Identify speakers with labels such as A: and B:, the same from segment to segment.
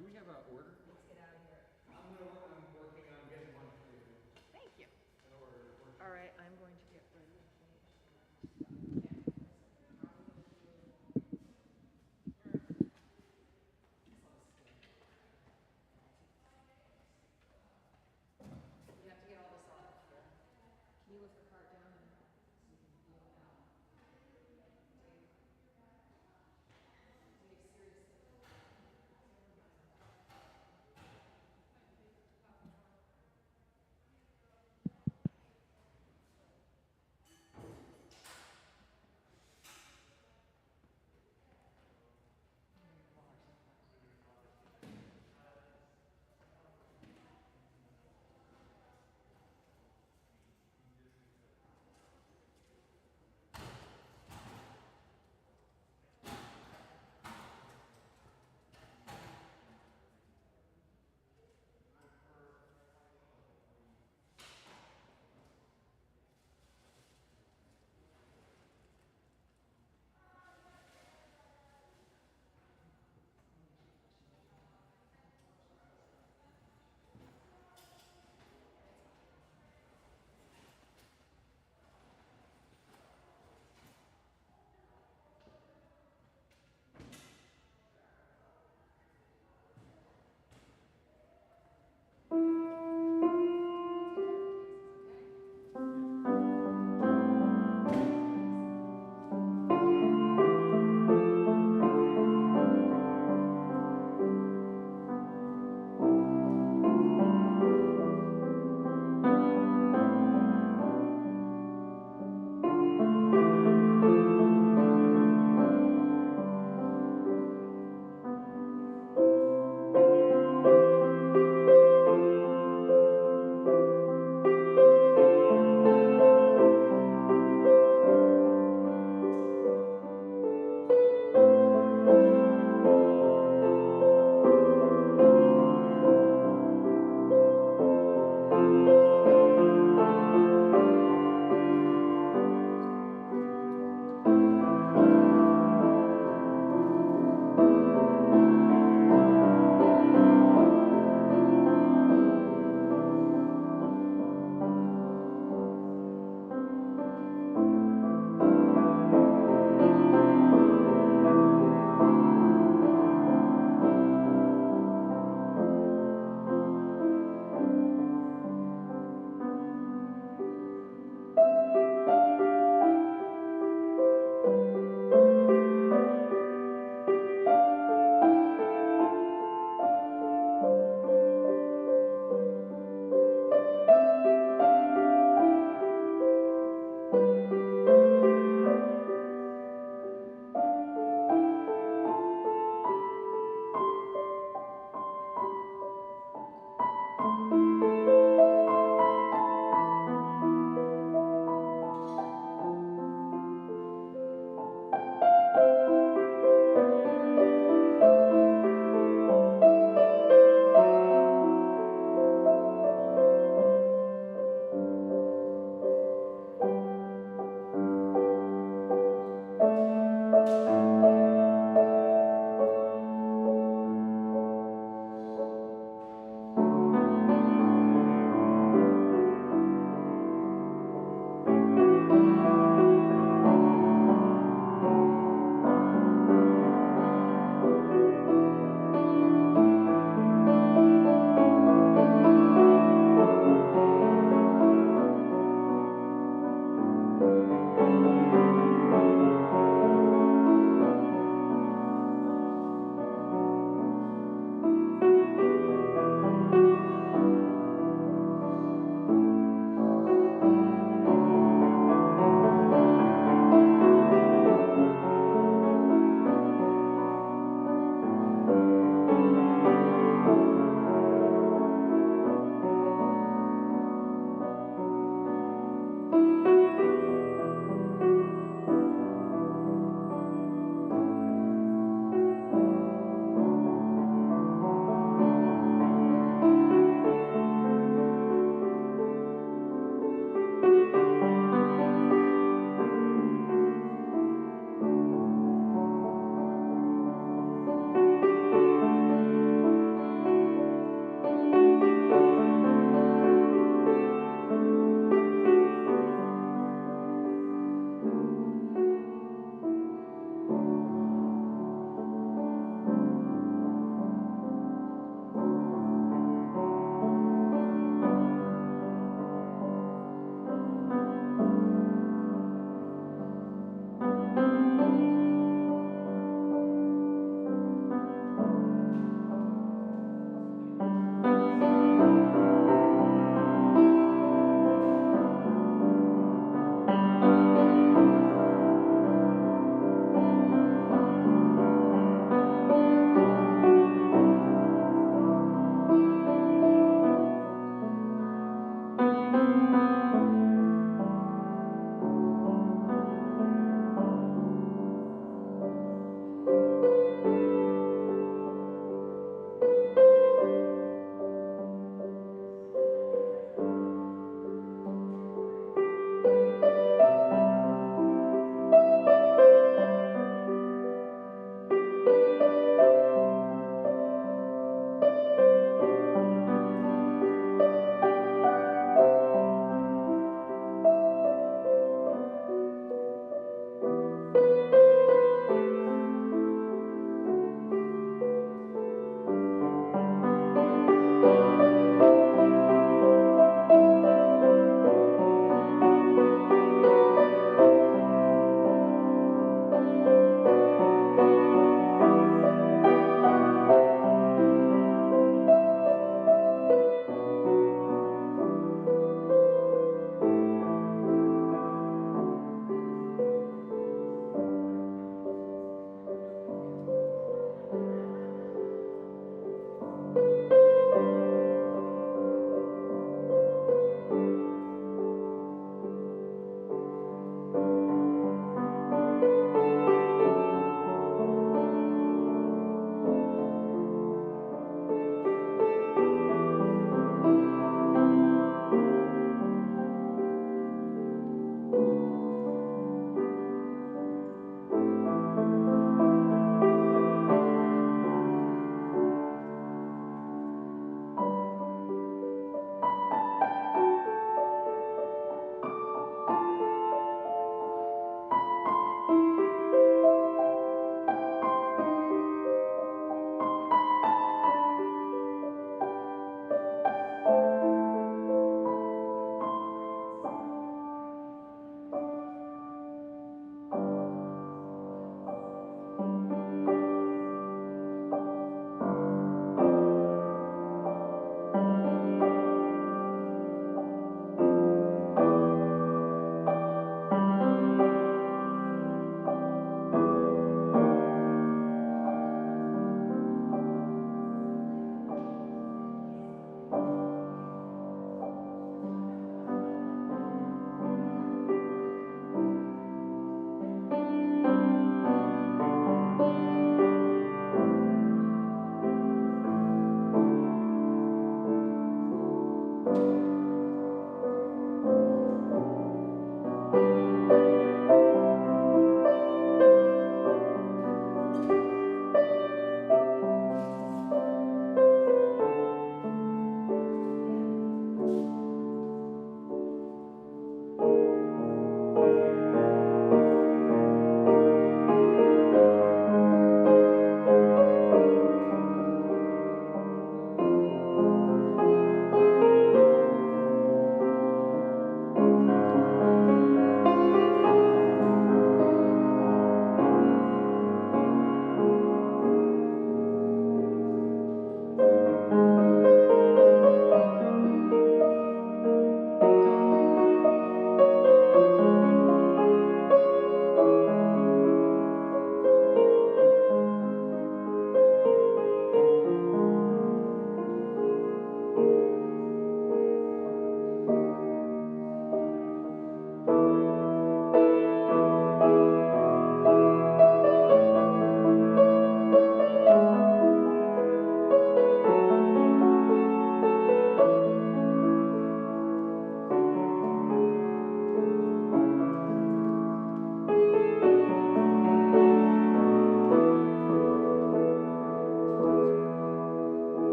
A: do we have an order?
B: Let's get out of here.
C: I'm working on getting one for you.
B: Thank you.
C: In order to work.
B: All right, I'm going to get ready. You have to get all this off here. Can you lift the cart down and so you can feel it out? Dave, seriously.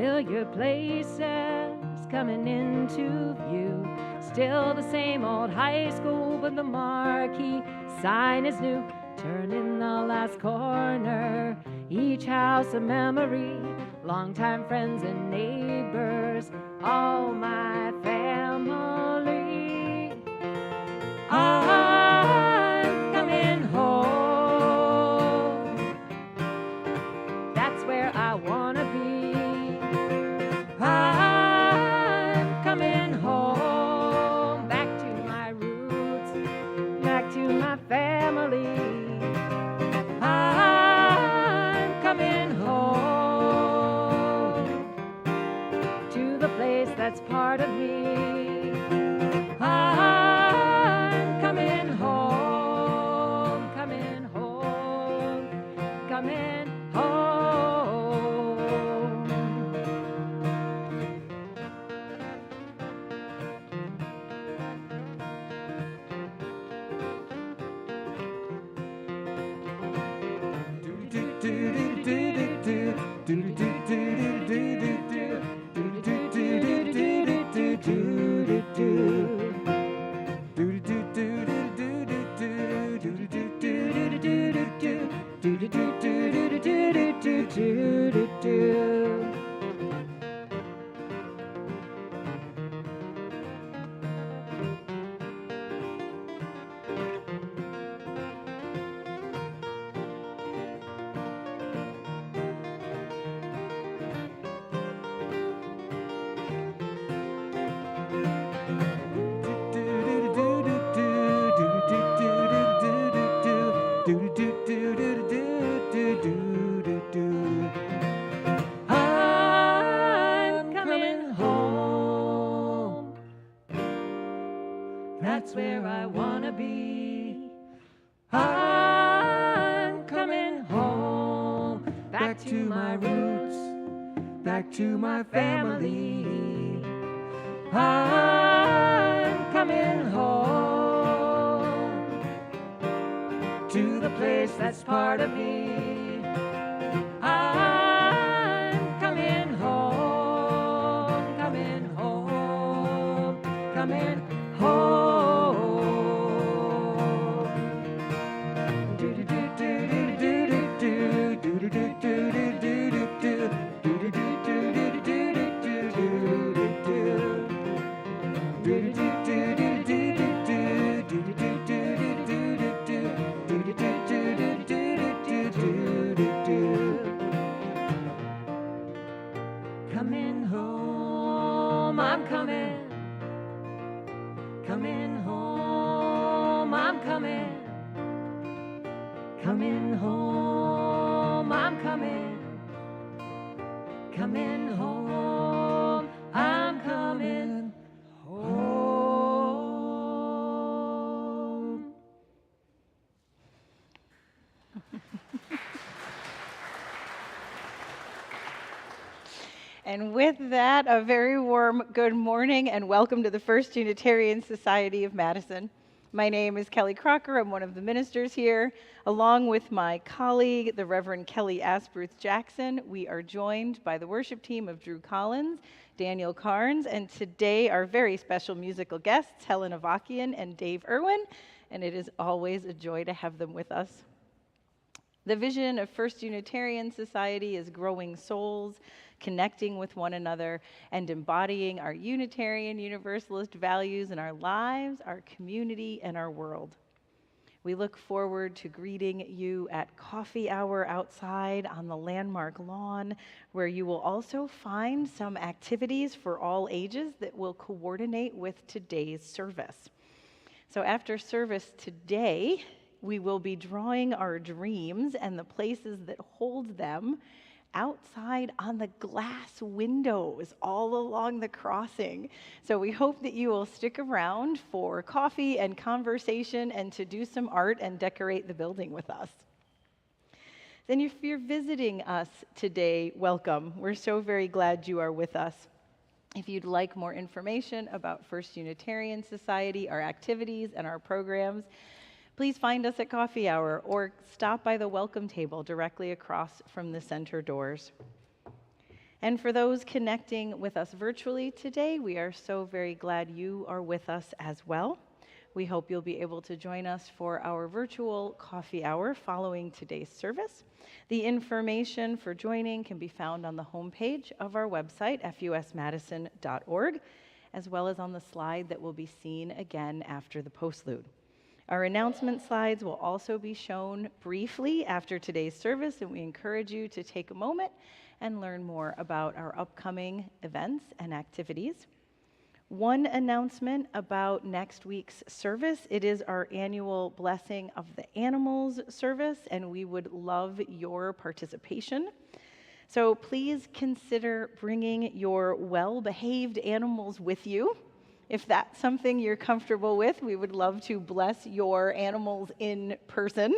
B: Familiar places coming into view. Still the same old high school, but the marquee sign is new. Turn in the last corner, each house a memory. Longtime friends and neighbors, all my family. I'm coming home. That's where I wanna be. I'm coming home, back to my roots, back to my family. I'm coming home to the place that's part of me. I'm coming home, coming home, coming home. I'm coming home. That's where I wanna be. I'm coming home, back to my roots, back to my family. I'm coming home to the place that's part of me. I'm coming home, coming home, coming home. Coming home, I'm coming. Coming home, I'm coming. Coming home, I'm coming. Coming home, I'm coming home.
A: And with that, a very warm good morning and welcome to the First Unitarian Society of Madison. My name is Kelly Crocker. I'm one of the ministers here. Along with my colleague, the Reverend Kelly Asprooth-Jackson, we are joined by the worship team of Drew Collins, Daniel Carnes, and today our very special musical guests, Helen Avakian and Dave Irwin, and it is always a joy to have them with us. The vision of First Unitarian Society is growing souls, connecting with one another, and embodying our Unitarian Universalist values in our lives, our community, and our world. We look forward to greeting you at coffee hour outside on the landmark lawn, where you will also find some activities for all ages that will coordinate with today's service. So after service today, we will be drawing our dreams and the places that hold them outside on the glass windows all along the crossing. So we hope that you will stick around for coffee and conversation and to do some art and decorate the building with us. Then if you're visiting us today, welcome. We're so very glad you are with us. If you'd like more information about First Unitarian Society, our activities, and our programs, please find us at coffee hour or stop by the welcome table directly across from the center doors. And for those connecting with us virtually today, we are so very glad you are with us as well. We hope you'll be able to join us for our virtual coffee hour following today's service. The information for joining can be found on the homepage of our website, fusmadison.org, as well as on the slide that will be seen again after the postlude. Our announcement slides will also be shown briefly after today's service, and we encourage you to take a moment and learn more about our upcoming events and activities. One announcement about next week's service: it is our annual Blessing of the Animals service, and we would love your participation. So please consider bringing your well-behaved animals with you. If that's something you're comfortable with, we would love to bless your animals in person.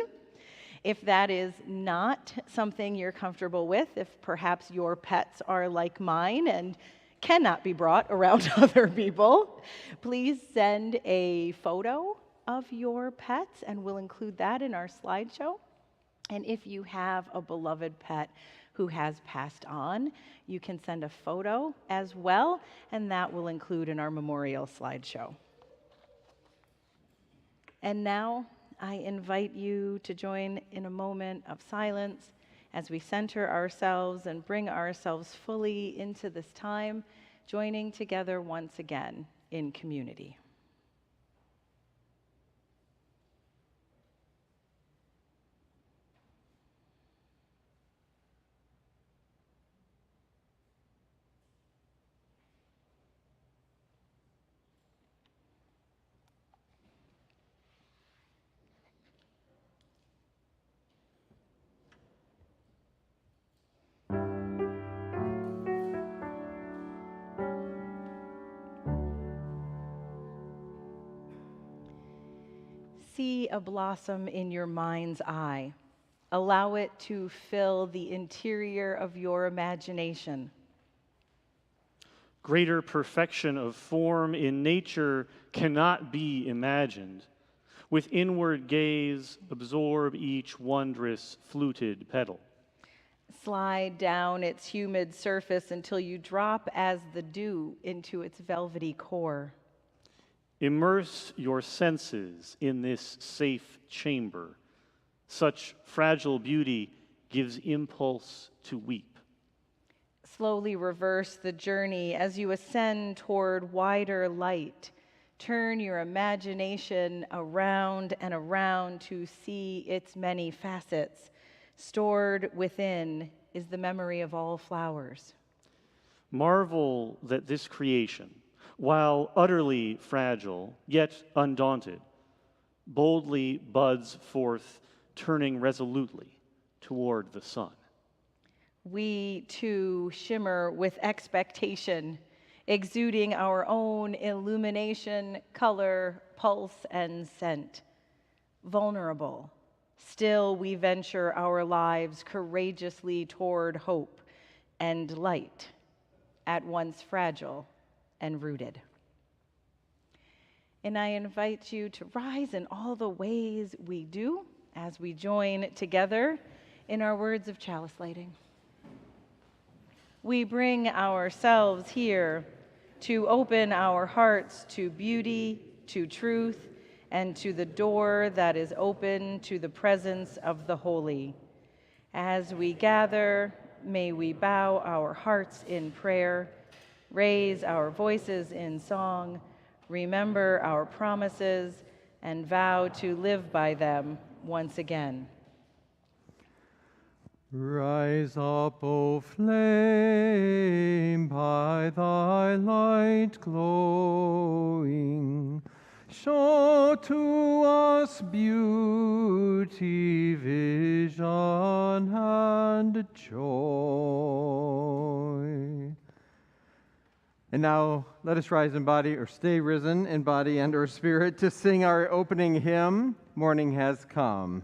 A: If that is not something you're comfortable with, if perhaps your pets are like mine and cannot be brought around other people, please send a photo of your pets, and we'll include that in our slideshow. And if you have a beloved pet who has passed on, you can send a photo as well, and that will include in our memorial slideshow. And now I invite you to join in a moment of silence as we center ourselves and bring ourselves fully into this time, joining together once again in community. See a blossom in your mind's eye. Allow it to fill the interior of your imagination.
D: Greater perfection of form in nature cannot be imagined. With inward gaze, absorb each wondrous fluted petal.
A: Slide down its humid surface until you drop as the dew into its velvety core.
D: Immerse your senses in this safe chamber. Such fragile beauty gives impulse to weep.
A: Slowly reverse the journey as you ascend toward wider light. Turn your imagination around and around to see its many facets. Stored within is the memory of all flowers.
D: Marvel that this creation, while utterly fragile, yet undaunted, boldly buds forth, turning resolutely toward the sun.
A: We, too, shimmer with expectation, exuding our own illumination, color, pulse, and scent. Vulnerable, still we venture our lives courageously toward hope and light, at once fragile and rooted. And I invite you to rise in all the ways we do as we join together in our words of chalice lighting. We bring ourselves here to open our hearts to beauty, to truth, and to the door that is open to the presence of the holy. As we gather, may we bow our hearts in prayer, raise our voices in song, remember our promises, and vow to live by them once again.
E: Rise up, O flame, by thy light glowing. Show to us beauty, vision, and joy. And now let us rise in body, or stay risen in body and or spirit, to sing our opening hymn, Morning Has Come.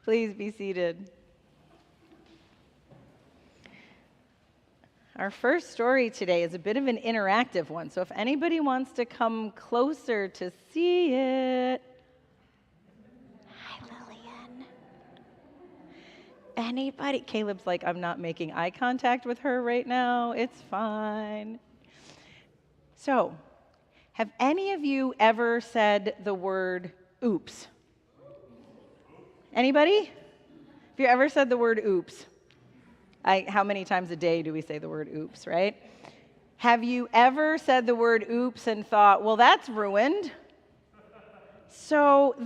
A: Please be seated. Our first story today is a bit of an interactive one, so if anybody wants to come closer to see it. Hi, Lillian. Anybody? Caleb's like, I'm not making eye contact with her right now. It's fine. So, have any of you ever said the word oops? Anybody? Have you ever said the word oops? How many times a day do we say the word oops, right? Have you ever said the word oops and thought, well, that's ruined? So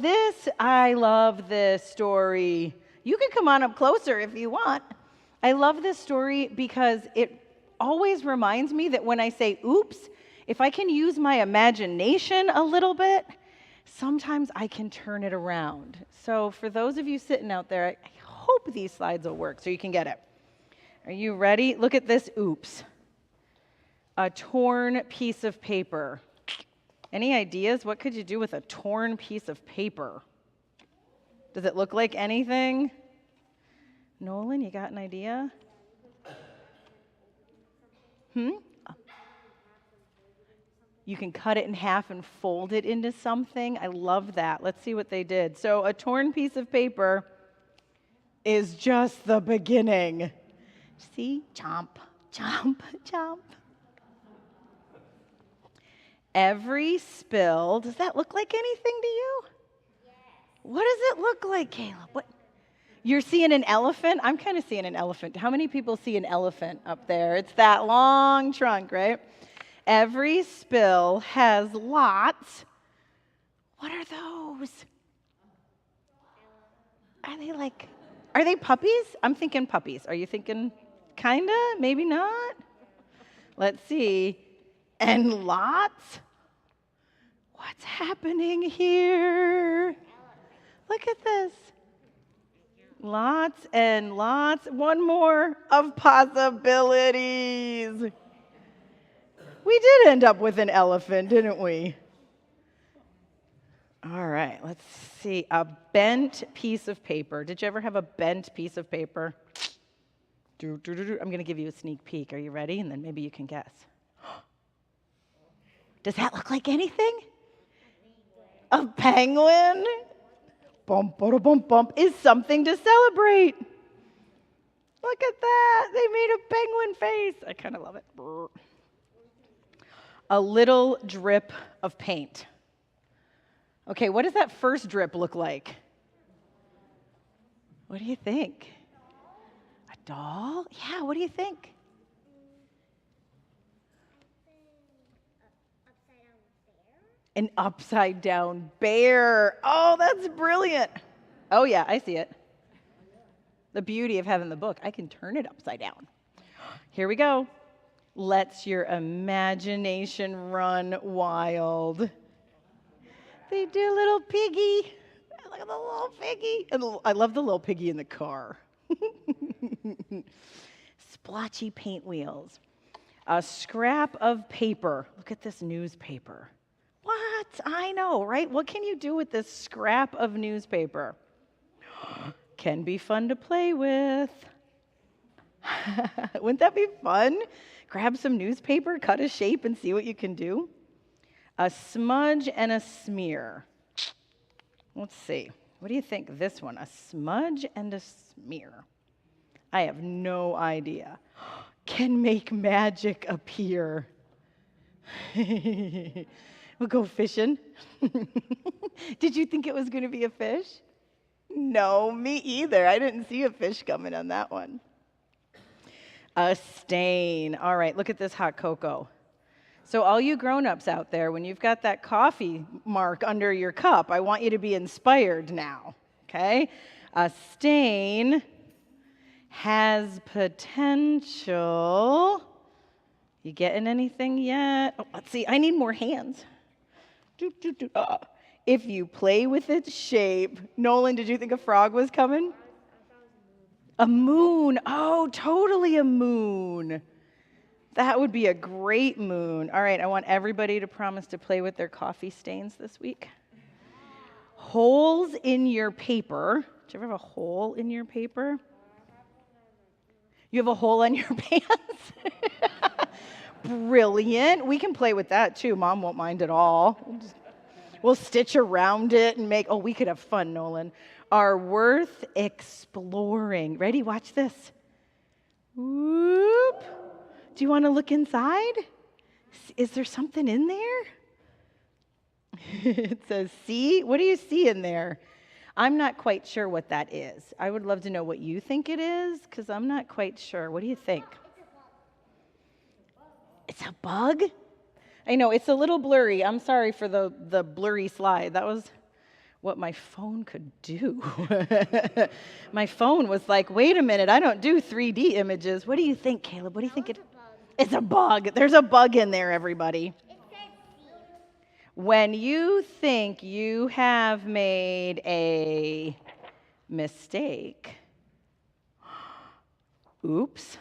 A: I love this story. You can come on up closer if you want. I love this story because it always reminds me that when I say oops, if I can use my imagination a little bit, sometimes I can turn it around. So for those of you sitting out there, I hope these slides will work so you can get it. Are you ready? Look at this oops. A torn piece of paper. Any ideas? What could you do with a torn piece of paper? Does it look like anything? Nolan, you got an idea? You can cut it in half and fold it into something. I love that. Let's see what they did. So a torn piece of paper is just the beginning. See? Chomp, chomp, chomp. Every spill, does that look like anything to you? Yes. What does it look like, Caleb? What? You're seeing an elephant? I'm kind of seeing an elephant. How many people see an elephant up there? It's that long trunk, right? Every spill has lots. What are those? Are they puppies? I'm thinking puppies. Are you thinking kinda? Maybe not? Let's see. And lots? What's happening here? Look at this. Lots and lots. One more of possibilities. We did end up with an elephant, didn't we? All right, let's see. A bent piece of paper. Did you ever have a bent piece of paper? I'm going to give you a sneak peek. Are you ready? And then maybe you can guess. Does that look like anything? A penguin? Bump, bump, bump is something to celebrate. Look at that. They made a penguin face. I kind of love it. A little drip of paint. Okay, what does that first drip look like? What do you think? A doll? Yeah, what do you think? An upside down bear. Oh, that's brilliant. Oh, yeah, I see it. The beauty of having the book, I can turn it upside down. Here we go. Let's your imagination run wild. They do a little piggy. Look at the little piggy. And I love the little piggy in the car. Splotchy paint wheels. A scrap of paper. Look at this newspaper. What? I know, right? What can you do with this scrap of newspaper? Can be fun to play with. Wouldn't that be fun? Grab some newspaper, cut a shape, and see what you can do. A smudge and a smear. Let's see. What do you think? This one, a smudge and a smear. I have no idea. Can make magic appear. We'll go fishing. Did you think it was going to be a fish? No, me either. I didn't see a fish coming on that one. A stain. All right, look at this hot cocoa. So all you grown-ups out there, when you've got that coffee mark under your cup, I want you to be inspired now, okay? A stain has potential. You getting anything yet? Oh, let's see. I need more hands. If you play with its shape. Nolan, did you think a frog was coming? A moon. Oh, totally a moon. That would be a great moon. All right, I want everybody to promise to play with their coffee stains this week. Holes in your paper Do you ever have a hole in your paper? You have a hole on your pants? Brilliant. We can play with that too. Mom won't mind at all. We'll stitch around it and make, oh, we could have fun, Nolan. Are worth exploring. Ready? Watch this. Whoop. Do you want to look inside? Is there something in there? It says, see? What do you see in there? I'm not quite sure what that is. I would love to know what you think it is, because I'm not quite sure. What do you think? It's a bug? I know, it's a little blurry. I'm sorry for the blurry slide. That was what my phone could do. My phone was like, wait a minute, I don't do 3D images. What do you think, Caleb? What do you think it's a bug. There's a bug in there, everybody. When you think you have made a mistake, oops,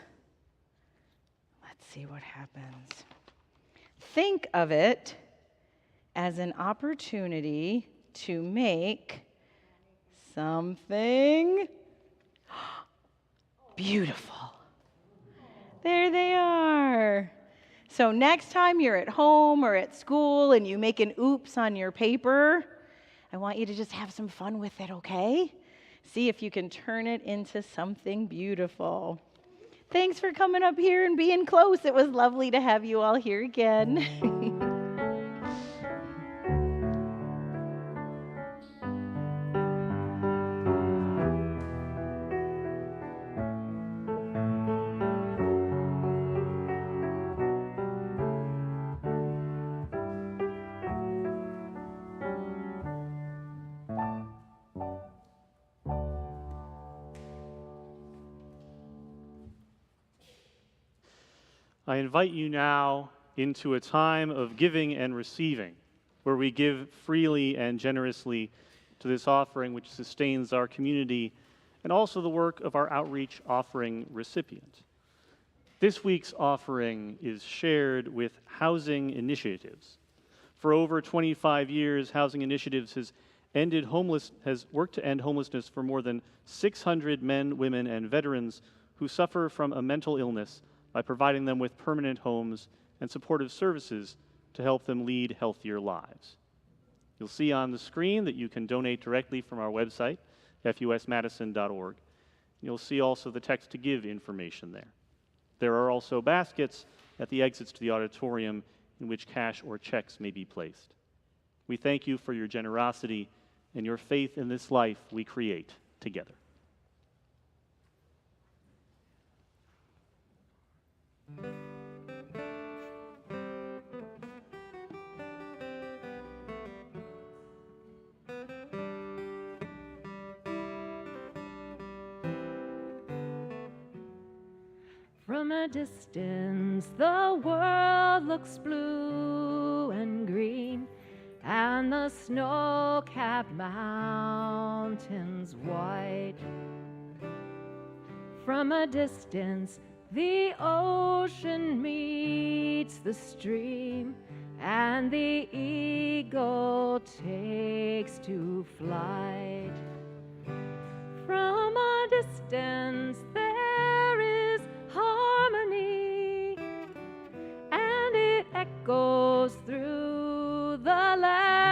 A: let's see what happens. Think of it as an opportunity to make something beautiful. There they are. So next time you're at home or at school and you make an oops on your paper, I want you to just have some fun with it, okay? See if you can turn it into something beautiful. Thanks for coming up here and being close. It was lovely to have you all here again.
D: I invite you now into a time of giving and receiving, where we give freely and generously to this offering which sustains our community and also the work of our outreach offering recipient. This week's offering is shared with Housing Initiatives. For over 25 years, Housing Initiatives has worked to end homelessness for more than 600 men, women, and veterans who suffer from a mental illness by providing them with permanent homes and supportive services to help them lead healthier lives. You'll see on the screen that you can donate directly from our website, fusmadison.org. You'll see also the text to give information there. There are also baskets at the exits to the auditorium in which cash or checks may be placed. We thank you for your generosity and your faith in this life we create together.
B: From a distance, the world looks blue and green, and the snow-capped mountains white. From a distance, the ocean meets the stream, and the eagle takes to flight. From a distance, there is harmony, and it echoes through the land.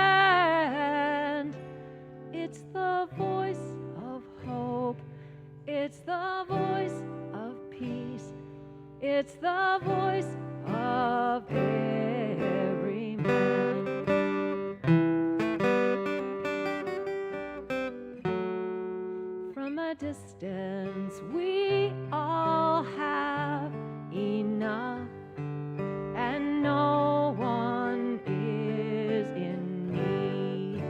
B: It's the voice of hope, it's the voice of peace, it's the voice of every man. From a distance, we all have enough, and no one is in need.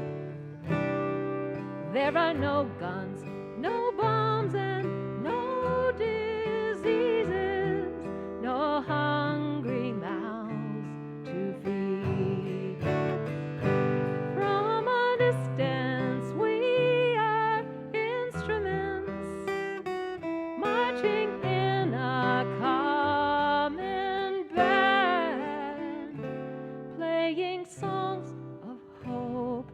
B: There are no guns, no bombs, and no diseases, no hungry mouths to feed. From a distance, we are instruments marching in a common band, playing songs of hope,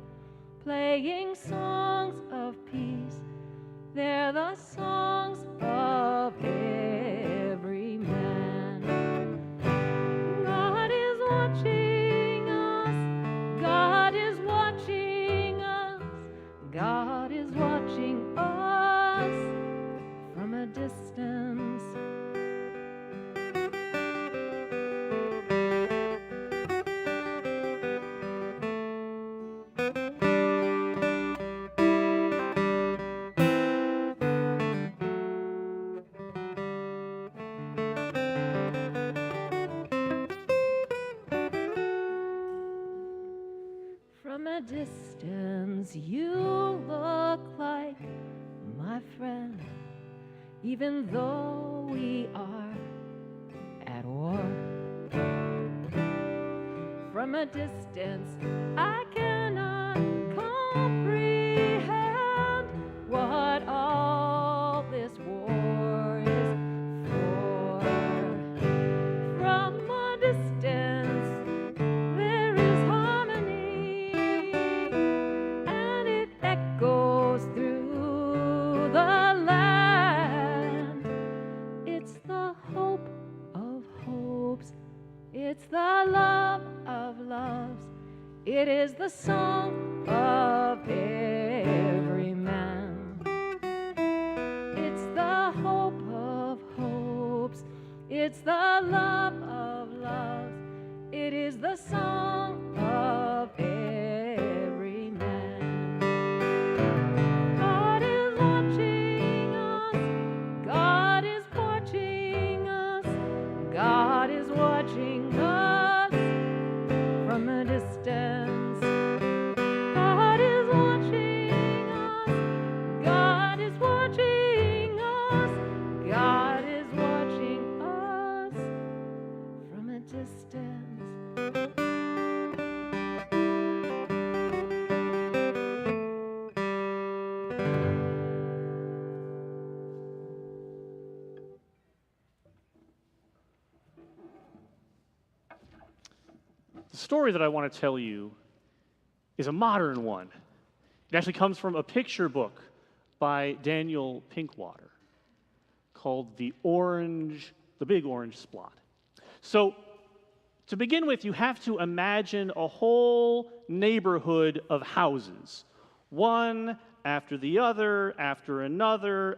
B: playing songs of peace, They're the songs of every man. God is watching us. God is watching us. God is watching us from a distance. From a distance, you look like my friend, even though we are at war. From a distance, I cannot comprehend what all this war is for. From a distance, there is harmony, and it echoes through the land. It's the hope of hopes. It's the love of loves. It is the song of every man. It's the hope of hopes. It's the love of loves. It is the song of every man. God is watching us. God is watching us. God is watching us from a distance. God is watching us. God is watching us. God is watching us from a distance.
D: The story that I want to tell you is a modern one. It actually comes from a picture book by Daniel Pinkwater called The Big Orange Splot. So, to begin with, you have to imagine a whole neighborhood of houses, one after the other, after another,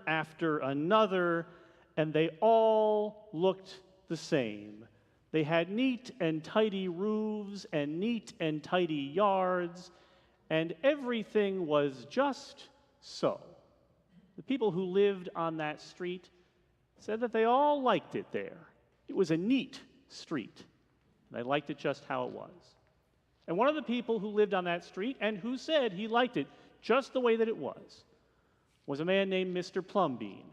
D: and they all looked the same. They had neat and tidy roofs and neat and tidy yards, and everything was just so. The people who lived on that street said that they all liked it there. It was a neat street. They liked it just how it was. And one of the people who lived on that street and who said he liked it just the way that it was a man named Mr. Plumbean,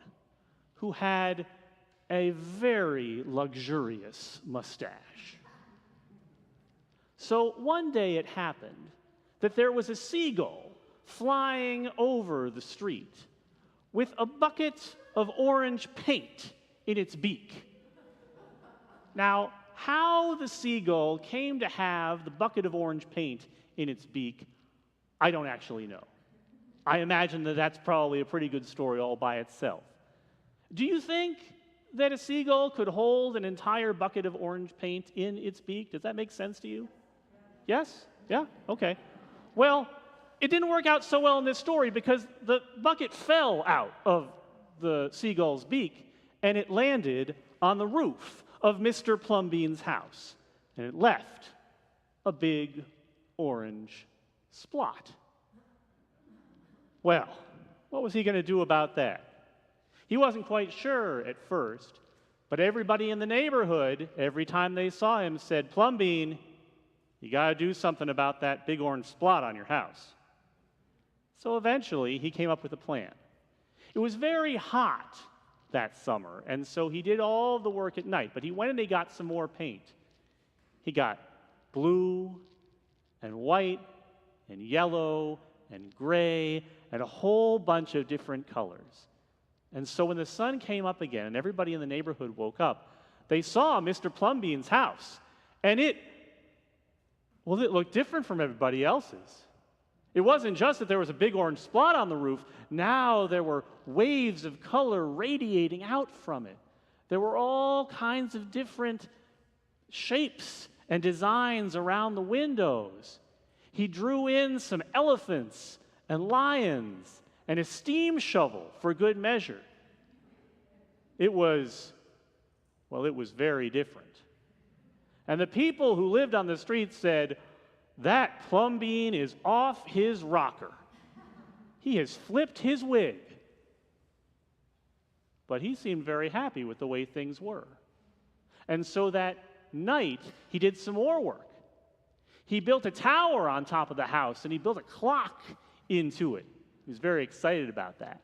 D: who had a very luxurious mustache. So one day it happened that there was a seagull flying over the street with a bucket of orange paint in its beak. Now, how the seagull came to have the bucket of orange paint in its beak, I don't actually know. I imagine that that's probably a pretty good story all by itself. Do you think that a seagull could hold an entire bucket of orange paint in its beak? Does that make sense to you? Yes? Yeah? Okay. Well, it didn't work out so well in this story because the bucket fell out of the seagull's beak and it landed on the roof of Mr. Plumbean's house. And it left a big orange splot. Well, what was he going to do about that? He wasn't quite sure at first, but everybody in the neighborhood, every time they saw him, said, "Plumbean, you got to do something about that big orange splot on your house." So eventually, he came up with a plan. It was very hot that summer, and so he did all the work at night, but he went and he got some more paint. He got blue and white and yellow and gray and a whole bunch of different colors. And so when the sun came up again and everybody in the neighborhood woke up, they saw Mr. Plumbean's house. And it looked different from everybody else's. It wasn't just that there was a big orange spot on the roof. Now there were waves of color radiating out from it. There were all kinds of different shapes and designs around the windows. He drew in some elephants and lions and a steam shovel for good measure. It was very different. And the people who lived on the street said, "That plum bean is off his rocker. He has flipped his wig." But he seemed very happy with the way things were. And so that night, he did some more work. He built a tower on top of the house, and he built a clock into it. He was very excited about that.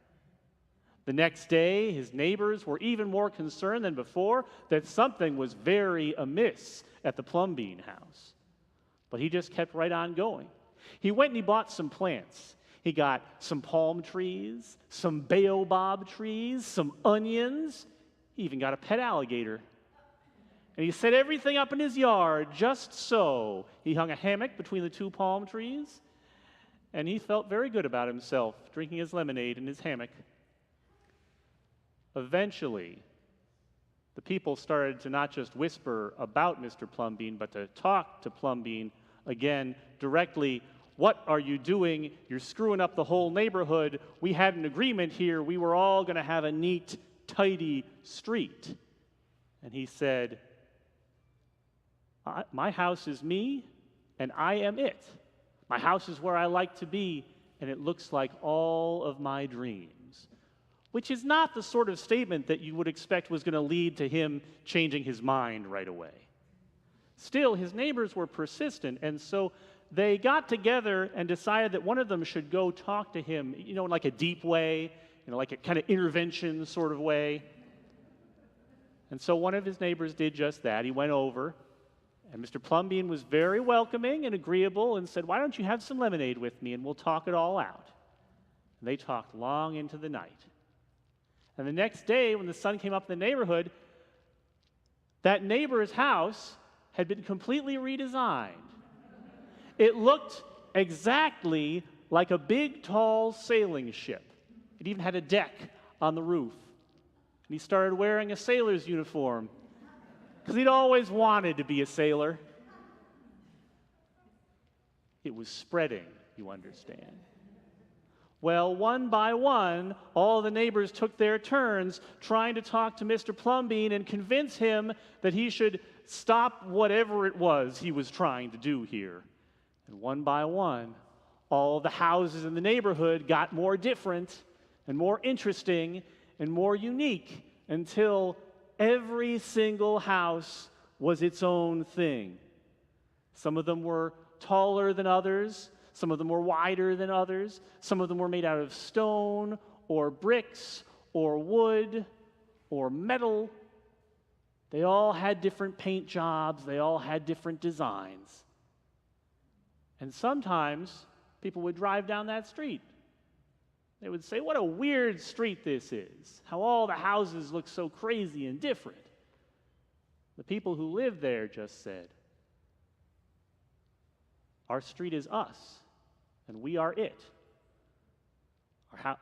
D: The next day, his neighbors were even more concerned than before that something was very amiss at the plum bean house. But he just kept right on going. He went and he bought some plants. He got some palm trees, some baobab trees, some onions. He even got a pet alligator. And he set everything up in his yard just so. He hung a hammock between the two palm trees, and he felt very good about himself, drinking his lemonade in his hammock. Eventually, the people started to not just whisper about Mr. Plumbean, but to talk to Plumbean again directly. "What are you doing? You're screwing up the whole neighborhood. We had an agreement here. We were all going to have a neat, tidy street." And he said, "My house is me, and I am it. My house is where I like to be, and it looks like all of my dreams." Which is not the sort of statement that you would expect was going to lead to him changing his mind right away. Still, his neighbors were persistent, and so they got together and decided that one of them should go talk to him, in like a deep way, like a kind of intervention sort of way. And so one of his neighbors did just that. He went over, and Mr. Plumbean was very welcoming and agreeable and said, "Why don't you have some lemonade with me, and we'll talk it all out." And they talked long into the night. And the next day, when the sun came up in the neighborhood, that neighbor's house had been completely redesigned. It looked exactly like a big, tall sailing ship. It even had a deck on the roof. And he started wearing a sailor's uniform because he'd always wanted to be a sailor. It was spreading, you understand. Well, one by one, all the neighbors took their turns trying to talk to Mr. Plumbean and convince him that he should stop whatever it was he was trying to do here. And one by one, all the houses in the neighborhood got more different and more interesting and more unique until every single house was its own thing. Some of them were taller than others. Some of them were wider than others. Some of them were made out of stone or bricks or wood or metal. They all had different paint jobs. They all had different designs. And sometimes people would drive down that street. They would say, "What a weird street this is. How all the houses look so crazy and different." The people who lived there just said, "Our street is us, and we are it.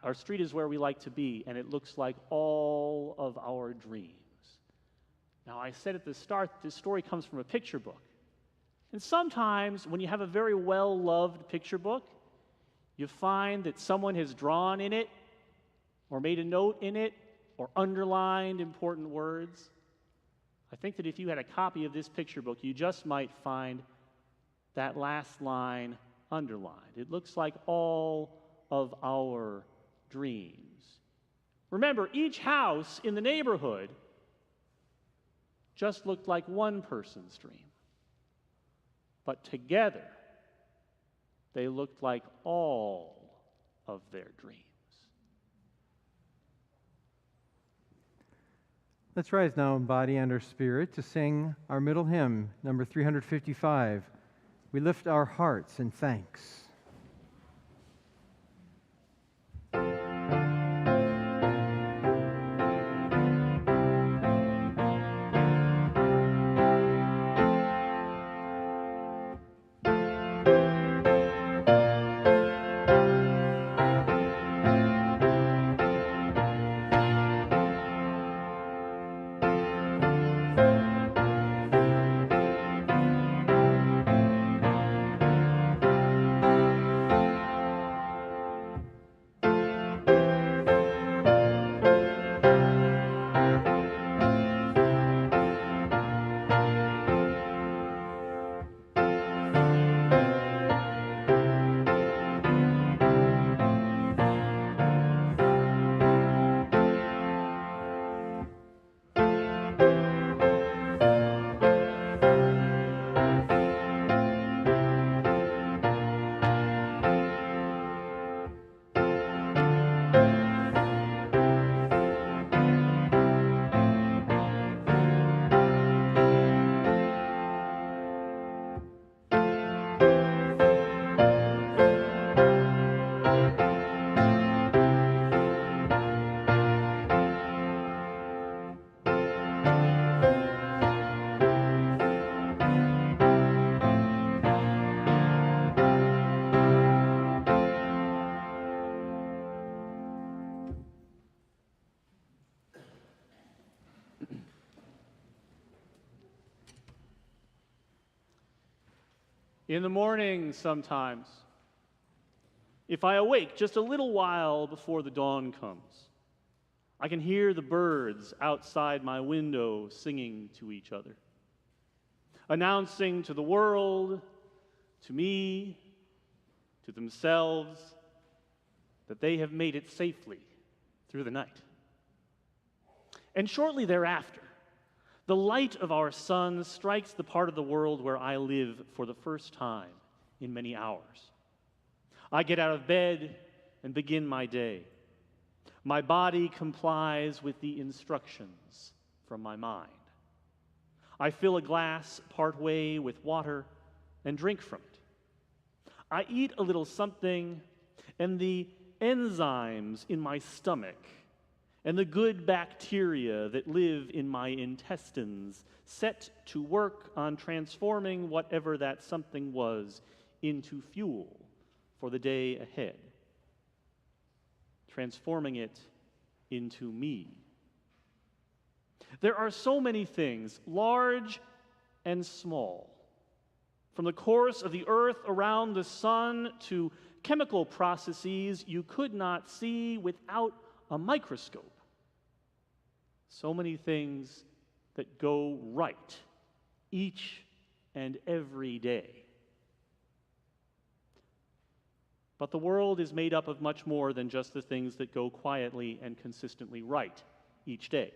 D: Our street is where we like to be, and it looks like all of our dreams." Now, I said at the start, this story comes from a picture book. And sometimes, when you have a very well-loved picture book, you find that someone has drawn in it, or made a note in it, or underlined important words. I think that if you had a copy of this picture book, you just might find that last line underlined. It looks like all of our dreams. Remember, each house in the neighborhood just looked like one person's dream. But together, they looked like all of their dreams.
E: Let's rise now in body and our spirit to sing our middle hymn, number 355. We lift our hearts in thanks.
D: In the morning, sometimes, if I awake just a little while before the dawn comes, I can hear the birds outside my window singing to each other, announcing to the world, to me, to themselves, that they have made it safely through the night. And shortly thereafter, the light of our sun strikes the part of the world where I live for the first time in many hours. I get out of bed and begin my day. My body complies with the instructions from my mind. I fill a glass partway with water and drink from it. I eat a little something, and the enzymes in my stomach and the good bacteria that live in my intestines set to work on transforming whatever that something was into fuel for the day ahead, transforming it into me. There are so many things, large and small, from the course of the earth around the sun to chemical processes you could not see without a microscope. So many things that go right each and every day. But the world is made up of much more than just the things that go quietly and consistently right each day.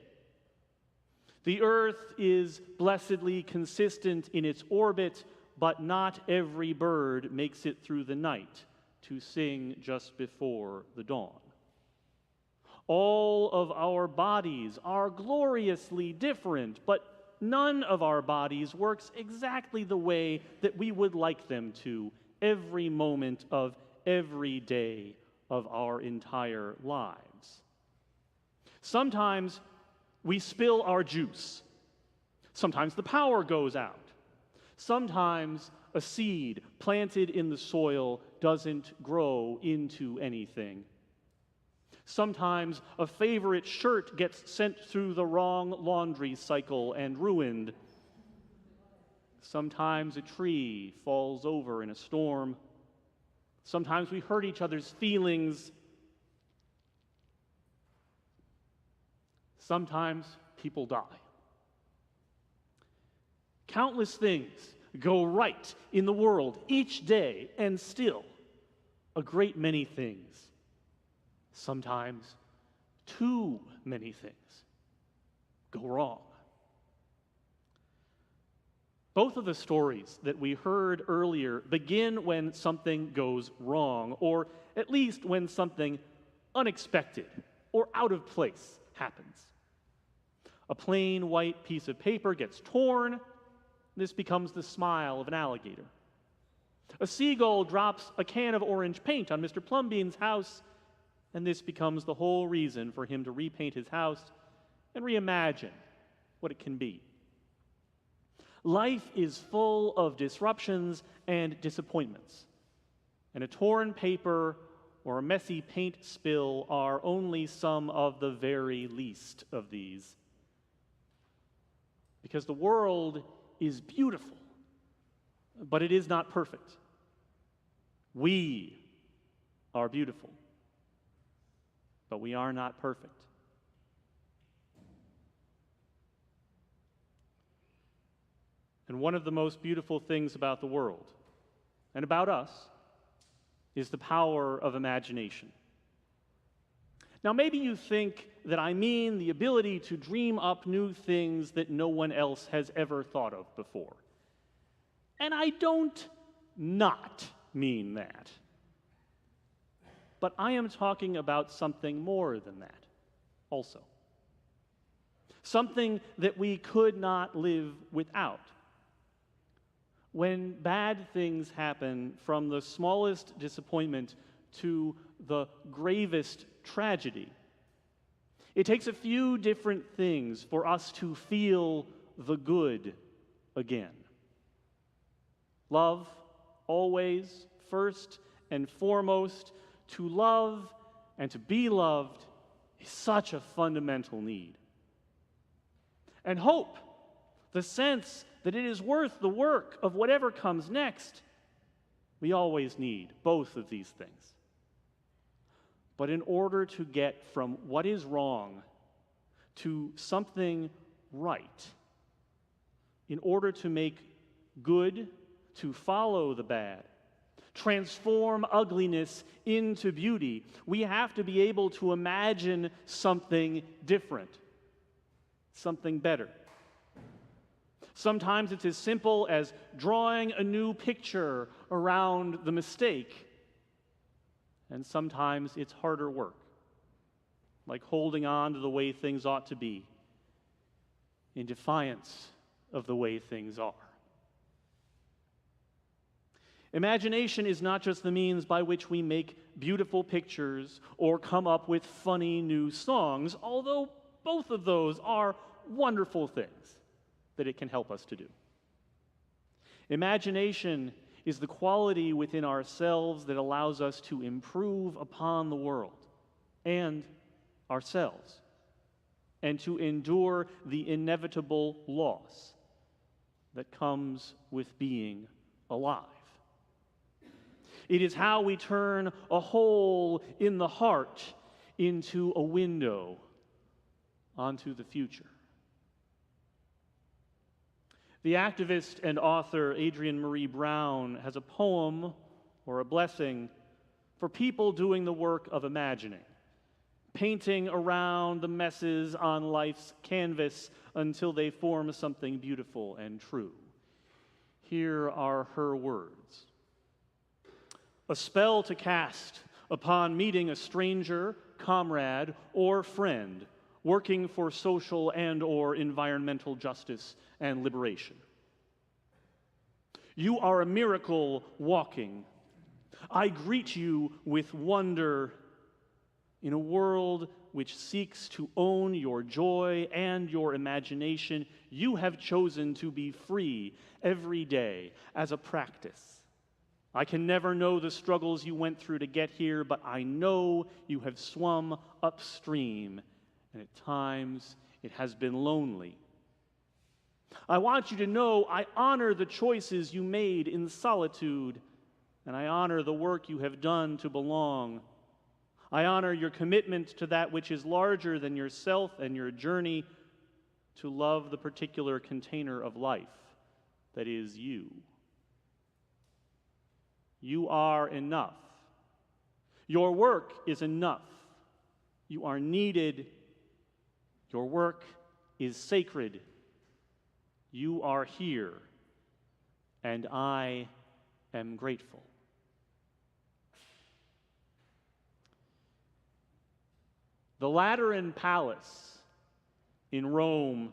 D: The earth is blessedly consistent in its orbit, but not every bird makes it through the night to sing just before the dawn. All of our bodies are gloriously different, but none of our bodies works exactly the way that we would like them to every moment of every day of our entire lives. Sometimes we spill our juice. Sometimes the power goes out. Sometimes a seed planted in the soil doesn't grow into anything. Sometimes a favorite shirt gets sent through the wrong laundry cycle and ruined. Sometimes a tree falls over in a storm. Sometimes we hurt each other's feelings. Sometimes people die. Countless things go right in the world each day, and still, a great many things, sometimes too many things, go wrong. Both of the stories that we heard earlier begin when something goes wrong, or at least when something unexpected or out of place happens. A plain white piece of paper gets torn. This becomes the smile of an alligator. A seagull drops a can of orange paint on Mr. Plumbean's house, and this becomes the whole reason for him to repaint his house and reimagine what it can be. Life is full of disruptions and disappointments, and a torn paper or a messy paint spill are only some of the very least of these. Because the world is beautiful, but it is not perfect. We are beautiful, but we are not perfect. And one of the most beautiful things about the world, and about us, is the power of imagination. Now, maybe you think that I mean the ability to dream up new things that no one else has ever thought of before. And I don't not mean that. But I am talking about something more than that also. Something that we could not live without. When bad things happen, from the smallest disappointment to the gravest tragedy, it takes a few different things for us to feel the good again. Love, always, first and foremost. To love and to be loved is such a fundamental need. And hope, the sense that it is worth the work of whatever comes next, We always need both of these things. But in order to get from what is wrong to something right, in order to make good to follow the bad, transform ugliness into beauty, we have to be able to imagine something different, something better. Sometimes it's as simple as drawing a new picture around the mistake, and sometimes it's harder work, like holding on to the way things ought to be in defiance of the way things are. Imagination is not just the means by which we make beautiful pictures or come up with funny new songs, although both of those are wonderful things that it can help us to do. Imagination is the quality within ourselves that allows us to improve upon the world and ourselves, and to endure the inevitable loss that comes with being alive. It is how we turn a hole in the heart into a window onto the future. The activist and author Adrienne Marie Brown has a poem or a blessing for people doing the work of imagining, painting around the messes on life's canvas until they form something beautiful and true. Here are her words. A spell to cast upon meeting a stranger, comrade, or friend working for social and or environmental justice and liberation. You are a miracle walking. I greet you with wonder in a world which seeks to own your joy and your imagination. You have chosen to be free every day as a practice. I can never know the struggles you went through to get here, but I know you have swum upstream, and at times it has been lonely. I want you to know I honor the choices you made in solitude, and I honor the work you have done to belong. I honor your commitment to that which is larger than yourself and your journey to love the particular container of life that is you. You are enough. Your work is enough. You are needed. Your work is sacred. You are here, and I am grateful. The Lateran Palace in Rome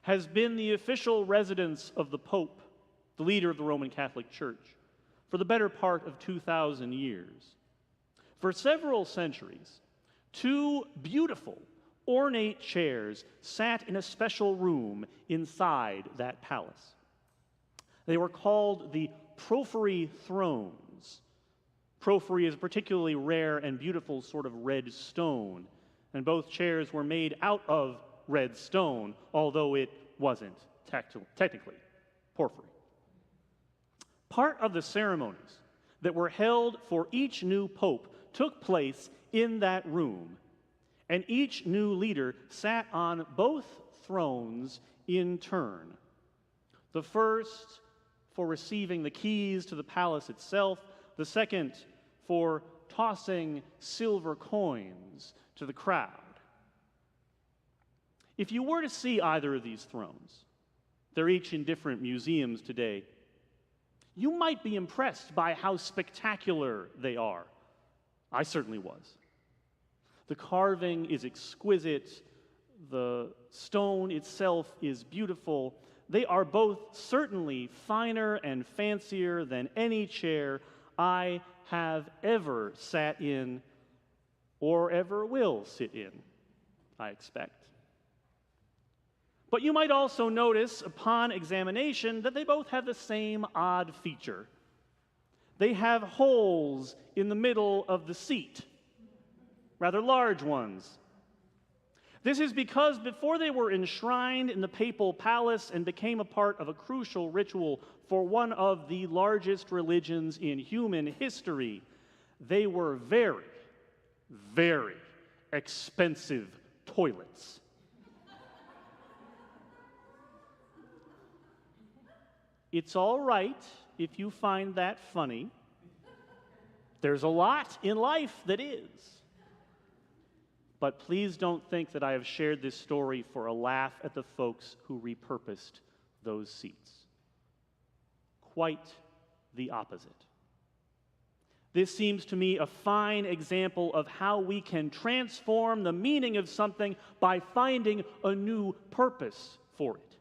D: has been the official residence of the Pope, the leader of the Roman Catholic Church, for the better part of 2,000 years. For several centuries, two beautiful, ornate chairs sat in a special room inside that palace. They were called the Porphyry thrones. Porphyry is a particularly rare and beautiful sort of red stone, and both chairs were made out of red stone, although it wasn't technically porphyry. Part of the ceremonies that were held for each new pope took place in that room, and each new leader sat on both thrones in turn. The first for receiving the keys to the palace itself, the second for tossing silver coins to the crowd. If you were to see either of these thrones, they're each in different museums today, you might be impressed by how spectacular they are. I certainly was. The carving is exquisite. The stone itself is beautiful. They are both certainly finer and fancier than any chair I have ever sat in or ever will sit in, I expect. But you might also notice upon examination that they both have the same odd feature. They have holes in the middle of the seat, rather large ones. This is because before they were enshrined in the papal palace and became a part of a crucial ritual for one of the largest religions in human history, they were very, very expensive toilets. It's all right if you find that funny. There's a lot in life that is. But please don't think that I have shared this story for a laugh at the folks who repurposed those seats. Quite the opposite. This seems to me a fine example of how we can transform the meaning of something by finding a new purpose for it.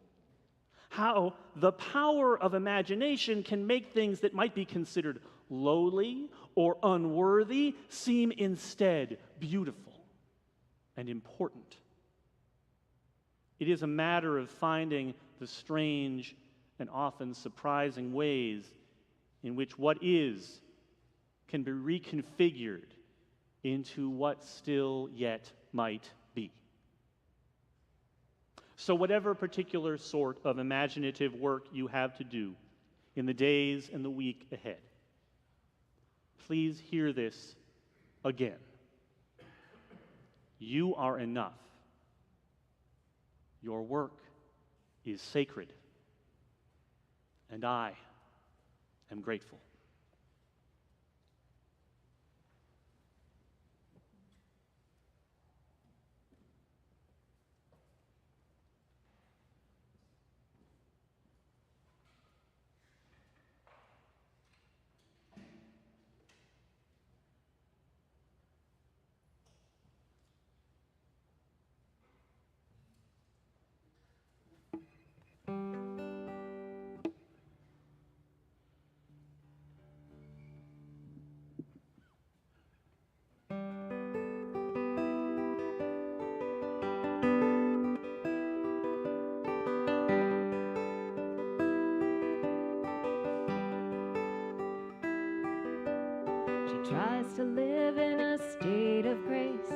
D: How the power of imagination can make things that might be considered lowly or unworthy seem instead beautiful and important. It is a matter of finding the strange and often surprising ways in which what is can be reconfigured into what still yet might be. So whatever particular sort of imaginative work you have to do in the days and the week ahead, please hear this again. You are enough. Your work is sacred, and I am grateful.
B: Tries to live in a state of grace,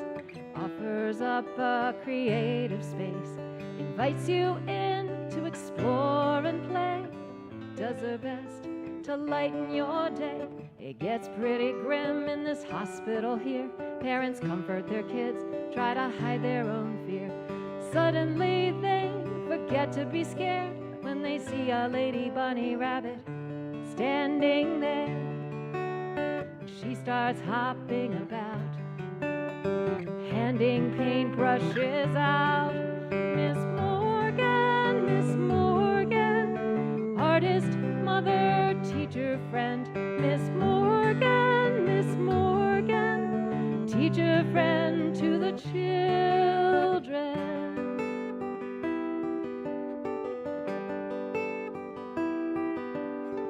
B: offers up a creative space, invites you in to explore and play, does her best to lighten your day. It gets pretty grim in this hospital here. Parents comfort their kids, try to hide their own fear. Suddenly they forget to be scared when they see a lady bunny rabbit standing there. She starts hopping about, handing paintbrushes out. Miss Morgan, artist, mother, teacher, friend. Miss Morgan, teacher, friend to the children.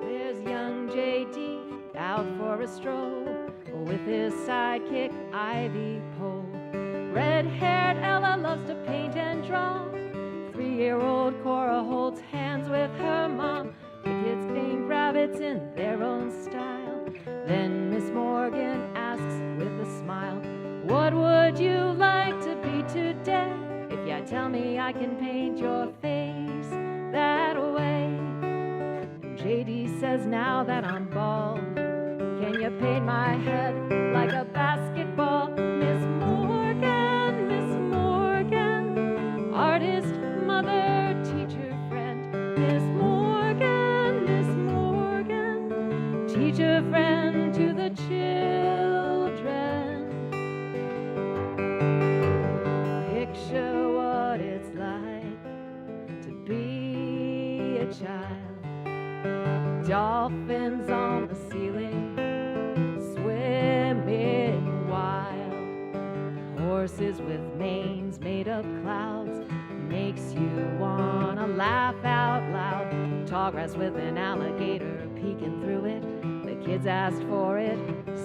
B: There's young J.D. out for a stroll with his sidekick Ivy Pole. Red-haired Ella loves to paint and draw. 3-year-old Cora holds hands with her mom. The kids paint rabbits in their own style. Then Miss Morgan asks with a smile, what would you like to be today? If you tell me I can paint your face that way. And JD says, now that I'm bald, can you paint my head like a basketball? Miss Morgan, artist, mother, teacher, friend. Miss Morgan, teacher, friend to the children. Picture what it's like to be a child. Dolphins on the ceiling, swimming wild. Horses with manes made of clouds, makes you wanna laugh out loud. Tall grass with an alligator peeking through it. The kids asked for it,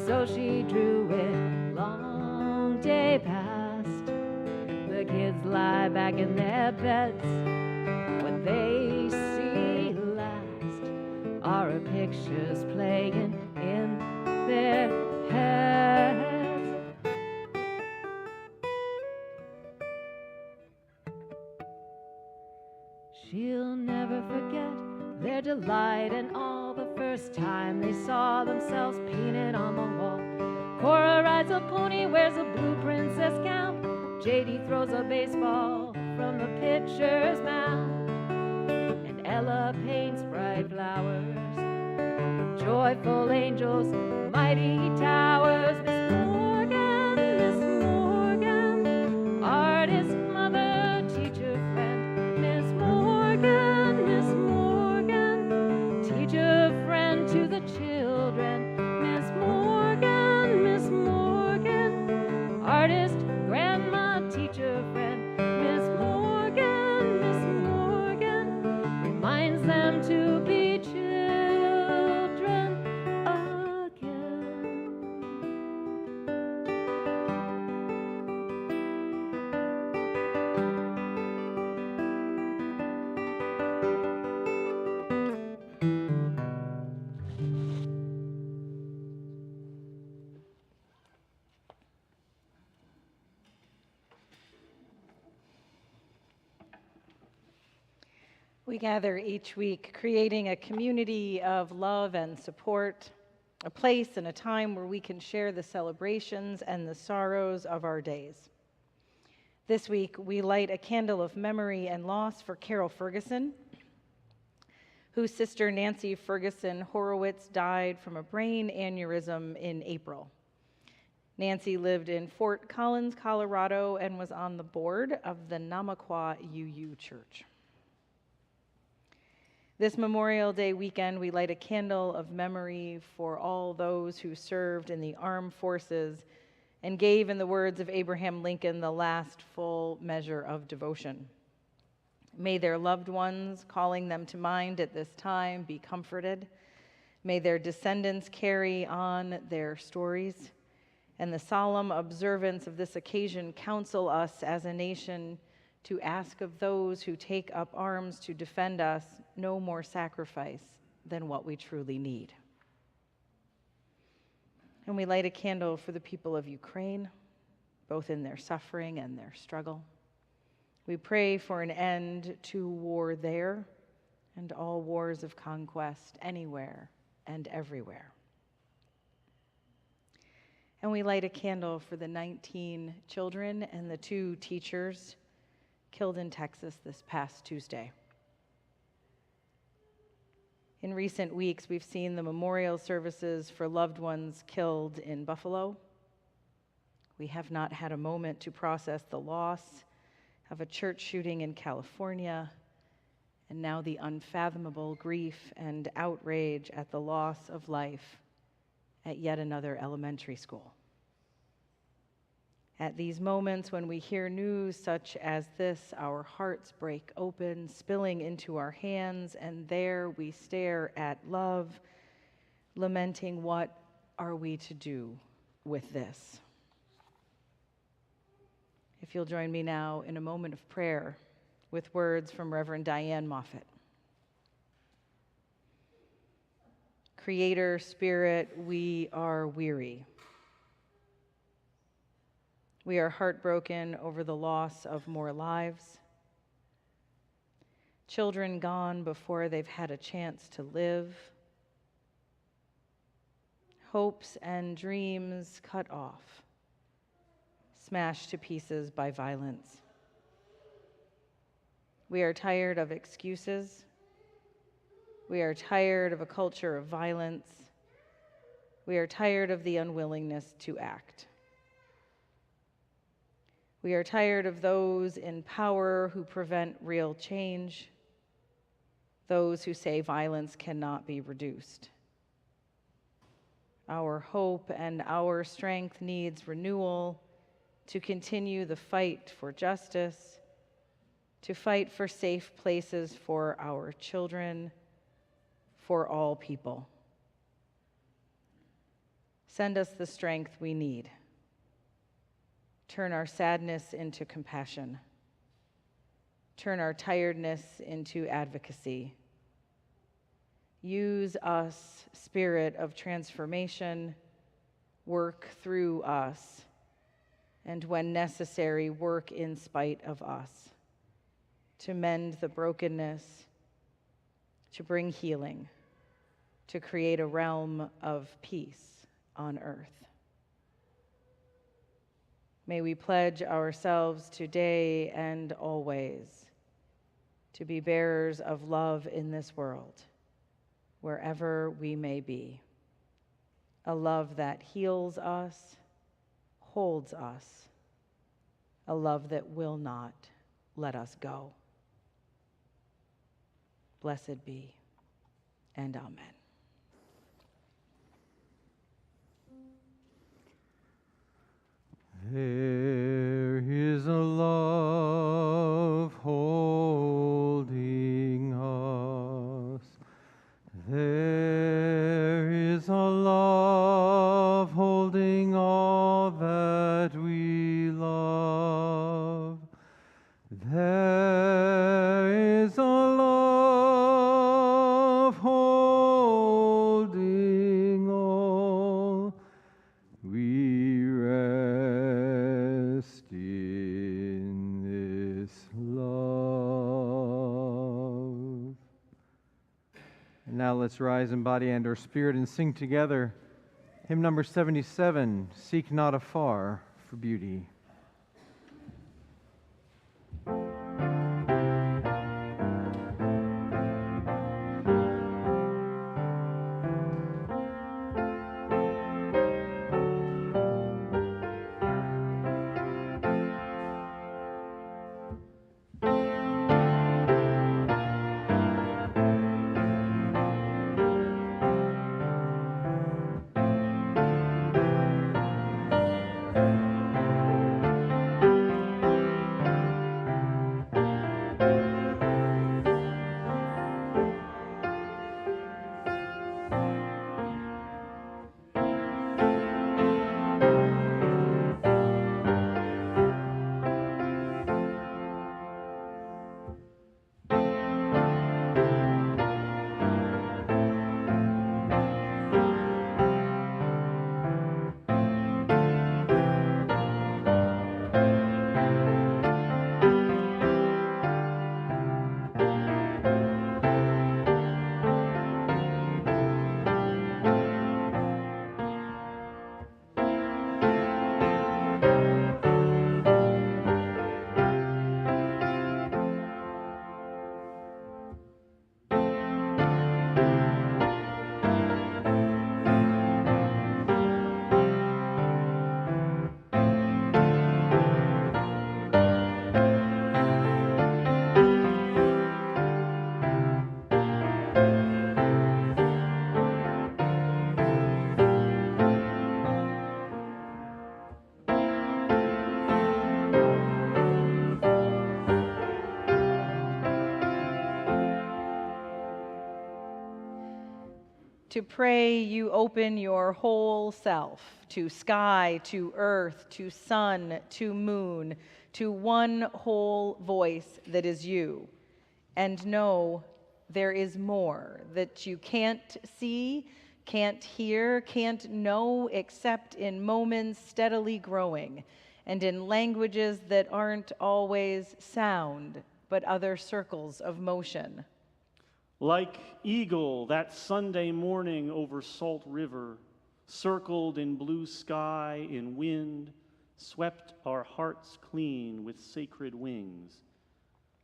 B: so she drew it. Long day passed. The kids lie back in their beds. What they see last are her pictures playing in their heads. She'll never forget their delight and all the first time they saw themselves painted on the wall. Cora rides a pony, wears a blue princess gown. JD throws a baseball from the pitcher's mound. And Ella paints bright flowers, joyful angels, mighty towers. Miss Morgan, artist, mother, teacher, friend. Miss Morgan, teacher, friend to the children. Miss Morgan, artist, grandma, teacher, friend. Miss Morgan, reminds them to be children again.
A: We gather each week creating a community of love and support, a place and a time where we can share the celebrations and the sorrows of our days. This week, we light a candle of memory and loss for Carol Ferguson, whose sister Nancy Ferguson Horowitz died from a brain aneurysm in April. Nancy lived in Fort Collins, Colorado, and was on the board of the Namaqua UU Church. This Memorial Day weekend, we light a candle of memory for all those who served in the armed forces and gave, in the words of Abraham Lincoln, the last full measure of devotion. May their loved ones, calling them to mind at this time, be comforted. May their descendants carry on their stories. And the solemn observance of this occasion counsel us as a nation to ask of those who take up arms to defend us no more sacrifice than what we truly need. And we light a candle for the people of Ukraine, both in their suffering and their struggle. We pray for an end to war there and all wars of conquest anywhere and everywhere. And we light a candle for the 19 children and the 2 teachers killed in Texas this past Tuesday. In recent weeks, we've seen the memorial services for loved ones killed in Buffalo. We have not had a moment to process the loss of a church shooting in California, and now the unfathomable grief and outrage at the loss of life at yet another elementary school. At these moments when we hear news such as this, our hearts break open, spilling into our hands, and there we stare at love, lamenting, what are we to do with this? If you'll join me now in a moment of prayer with words from Reverend Diane Moffett. Creator, Spirit, we are weary. We are heartbroken over the loss of more lives, children gone before they've had a chance to live, hopes and dreams cut off, smashed to pieces by violence. We are tired of excuses. We are tired of a culture of violence. We are tired of the unwillingness to act. We are tired of those in power who prevent real change, those who say violence cannot be reduced. Our hope and our strength needs renewal to continue the fight for justice, to fight for safe places for our children, for all people. Send us the strength we need. Turn our sadness into compassion. Turn our tiredness into advocacy. Use us, Spirit of transformation. Work through us. And when necessary, work in spite of us to mend the brokenness, to bring healing, to create a realm of peace on earth. May we pledge ourselves today and always to be bearers of love in this world, wherever we may be. A love that heals us, holds us, a love that will not let us go. Blessed be, and amen.
E: There is a love holding us. There is a love holding all that we love. There is a love holding all. We rest in this love. And now let's rise in body and our spirit and sing together hymn number 77, Seek Not Afar for Beauty.
A: To pray, you open your whole self to sky, to earth, to sun, to moon, to one whole voice that is you. And know there is more that you can't see, can't hear, can't know except in moments steadily growing, and in languages that aren't always sound, but other circles of motion.
D: Like eagle that Sunday morning over Salt River, circled in blue sky, in wind, swept our hearts clean with sacred wings.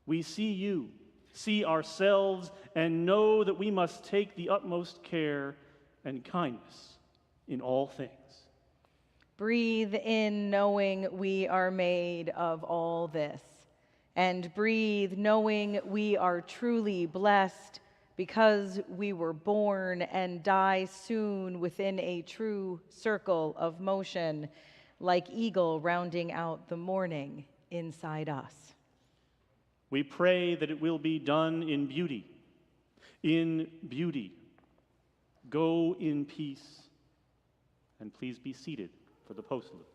D: We see you, see ourselves, and know that we must take the utmost care and kindness in all things.
A: Breathe in knowing we are made of all this, and breathe knowing we are truly blessed because we were born and die soon within a true circle of motion, like eagle rounding out the morning inside us.
D: We pray that it will be done in beauty. In beauty. Go in peace. And please be seated for the postlude.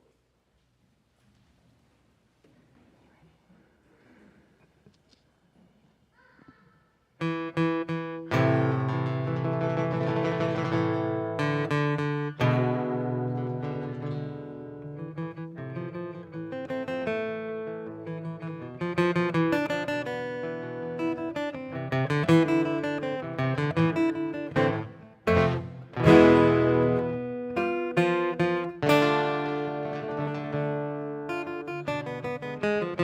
E: Thank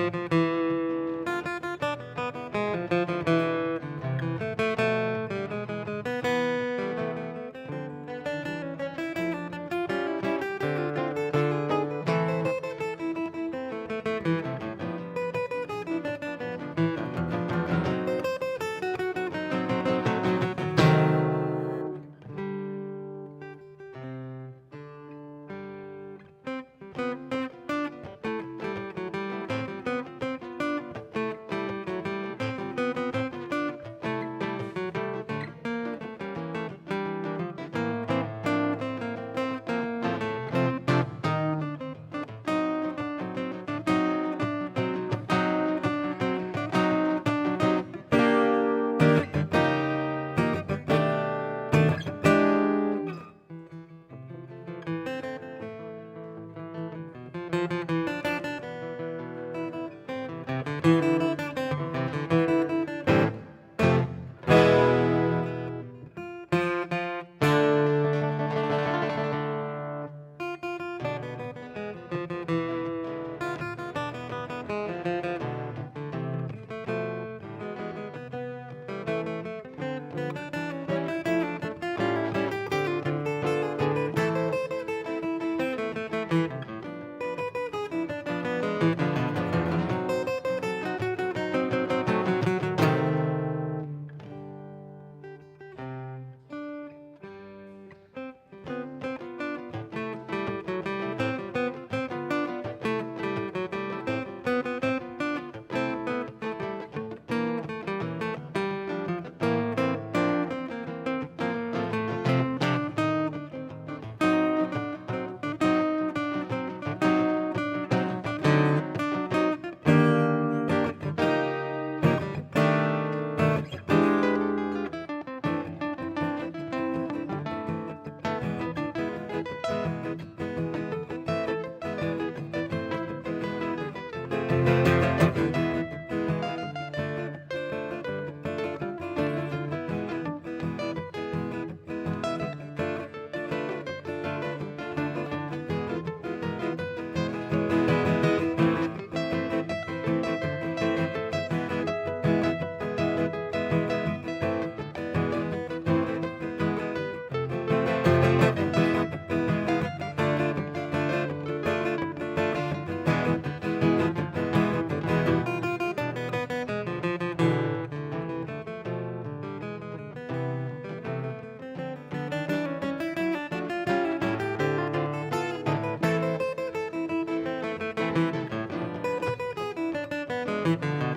E: you.